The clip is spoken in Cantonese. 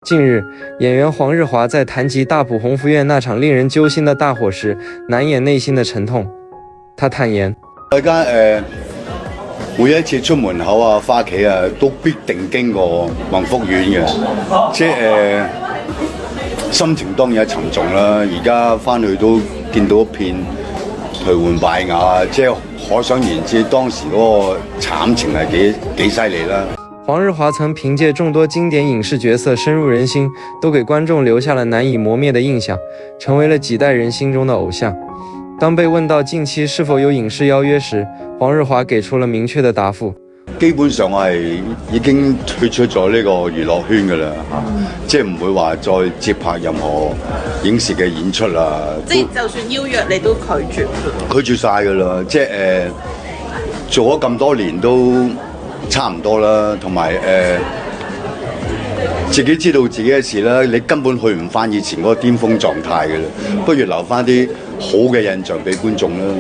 近日，演员黄日华在谈及大埔鸿福苑那場令人揪心的大火時，難掩內心的沉痛。他坦言：大家每一次出門口啊、返屋企啊，都必定經過宏福苑嘅，即係心情當然係沉重啦。而家返去都見到一片頹垣敗瓦，即係可想而知當時嗰個慘情係幾犀利啦。黃日華曾憑借眾多經典影視角色深入人心，都給觀眾留下了難以磨滅的印象，成為了幾代人心中的偶像。當被問到近期是否有影視邀約時，黃日華給出了明確的答覆：基本上我係已經退出咗呢個娛樂圈㗎啦，即係唔會話再接拍任何影視嘅演出啦。即係就算邀約你都拒絕？拒絕晒㗎啦，即係做咗咁多年都差唔多啦，同埋自己知道自己嘅事啦，你根本去唔翻以前嗰個巔峰狀態嘅啦，不如留翻啲好嘅印象俾觀眾啦。